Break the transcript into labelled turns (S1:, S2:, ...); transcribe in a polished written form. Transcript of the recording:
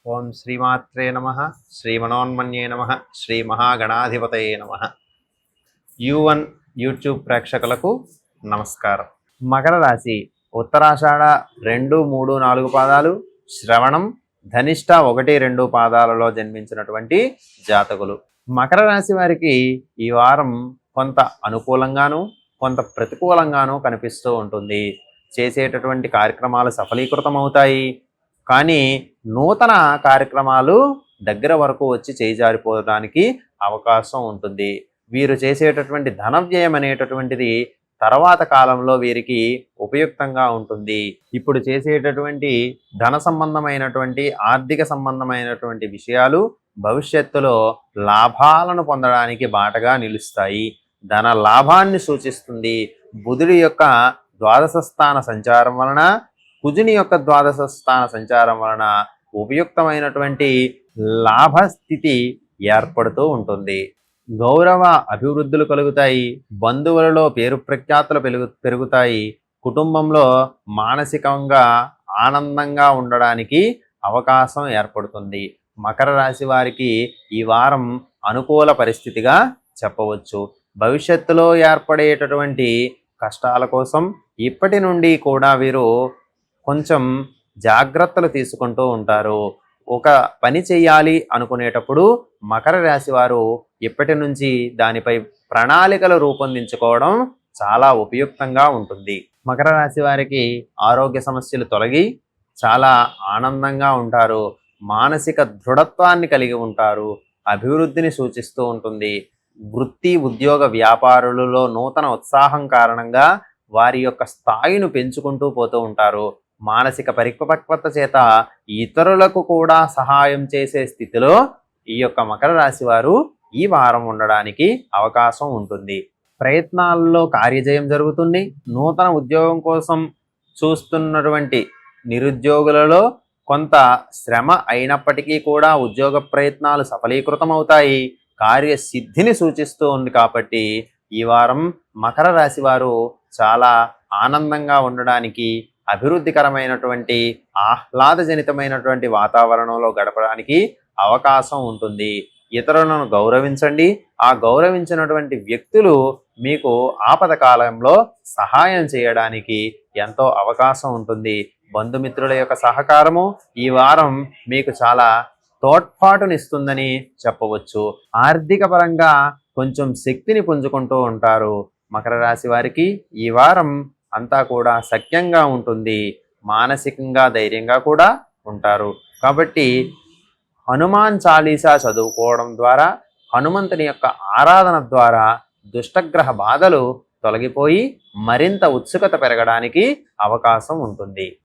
S1: ఓం శ్రీమాత్రే నమ శ్రీమనోన్మన్యే నమ శ్రీ మహాగణాధిపతయే నమ. U1 యూట్యూబ్ ప్రేక్షకులకు నమస్కారం. మకర రాశి ఉత్తరాషాఢ 2, 3, 4 పాదాలు, శ్రవణం, ధనిష్ట 1, 2 పాదాలలో జన్మించినటువంటి జాతకులు. మకర రాశి వారికి ఈ వారం కొంత అనుకూలంగాను కొంత ప్రతికూలంగాను కనిపిస్తూ ఉంటుంది. చేసేటటువంటి కార్యక్రమాలు సఫలీకృతమవుతాయి, కానీ నూతన కార్యక్రమాలు దగ్గర వరకు వచ్చి చేజారిపోవడానికి అవకాశం ఉంటుంది. వీరు చేసేటటువంటి ధన వ్యయం అనేటటువంటిది తర్వాత కాలంలో వీరికి ఉపయుక్తంగా ఉంటుంది. ఇప్పుడు చేసేటటువంటి ధన సంబంధమైనటువంటి ఆర్థిక సంబంధమైనటువంటి విషయాలు భవిష్యత్తులో లాభాలను పొందడానికి బాటగా నిలుస్తాయి. ధన లాభాన్ని సూచిస్తుంది. బుధుడి యొక్క ద్వాదశ స్థాన సంచారం వలన, కుజుని యొక్క ద్వాదశ స్థాన సంచారం వలన ఉపయుక్తమైనటువంటి లాభస్థితి ఏర్పడుతూ ఉంటుంది. గౌరవ అభివృద్ధులు కలుగుతాయి. బంధువులలో పేరు ప్రఖ్యాతులు పెరుగుతాయి. కుటుంబంలో మానసికంగా ఆనందంగా ఉండడానికి అవకాశం ఏర్పడుతుంది. మకర రాశి వారికి ఈ వారం అనుకూల పరిస్థితిగా చెప్పవచ్చు. భవిష్యత్తులో ఏర్పడేటటువంటి కష్టాల కోసం ఇప్పటి నుండి కూడా వీరు కొంచెం జాగ్రత్తలు తీసుకుంటూ ఉంటారు. ఒక పని చేయాలి అనుకునేటప్పుడు మకర రాశి వారు ఇప్పటి నుంచి దానిపై ప్రణాళికలు రూపొందించుకోవడం చాలా ఉపయుక్తంగా ఉంటుంది. మకర రాశి వారికి ఆరోగ్య సమస్యలు తొలగి చాలా ఆనందంగా ఉంటారు. మానసిక దృఢత్వాన్ని కలిగి ఉంటారు. అభివృద్ధిని సూచిస్తూ ఉంటుంది. వృత్తి, ఉద్యోగ, వ్యాపారులలో నూతన ఉత్సాహం కారణంగా వారి యొక్క స్థాయిని పెంచుకుంటూ పోతూ ఉంటారు. మానసిక పరిపక్వత చేత ఇతరులకు కూడా సహాయం చేసే స్థితిలో ఈ యొక్క మకర రాశి వారు ఈ వారం ఉండడానికి అవకాశం ఉంటుంది. ప్రయత్నాల్లో కార్యజయం జరుగుతుంది. నూతన ఉద్యోగం కోసం చూస్తున్నటువంటి నిరుద్యోగులలో కొంత శ్రమ అయినప్పటికీ కూడా ఉద్యోగ ప్రయత్నాలు సఫలీకృతమవుతాయి. కార్యసిద్ధిని సూచిస్తూ ఉంది. కాబట్టి ఈ వారం మకర రాశి వారు చాలా ఆనందంగా ఉండడానికి, అభివృద్ధికరమైనటువంటి ఆహ్లాదజనితమైనటువంటి వాతావరణంలో గడపడానికి అవకాశం ఉంటుంది. ఇతరులను గౌరవించండి. ఆ గౌరవించినటువంటి వ్యక్తులు మీకు ఆపద కాలంలో సహాయం చేయడానికి ఎంతో అవకాశం ఉంటుంది. బంధుమిత్రుల యొక్క సహకారము ఈ వారం మీకు చాలా తోడ్పాటునిస్తుందని చెప్పవచ్చు. ఆర్థిక పరంగా కొంచెం శక్తిని పుంజుకుంటూ ఉంటారు. మకర రాశి వారికి ఈ వారం అంతా కూడా సఖ్యంగా ఉంటుంది. మానసికంగా ధైర్యంగా కూడా ఉంటారు. కాబట్టి హనుమాన్ చాలీసా చదువుకోవడం ద్వారా, హనుమంతుని యొక్క ఆరాధన ద్వారా దుష్టగ్రహ బాధలు తొలగిపోయి మరింత ఉత్సుకత పెరగడానికి అవకాశం ఉంటుంది.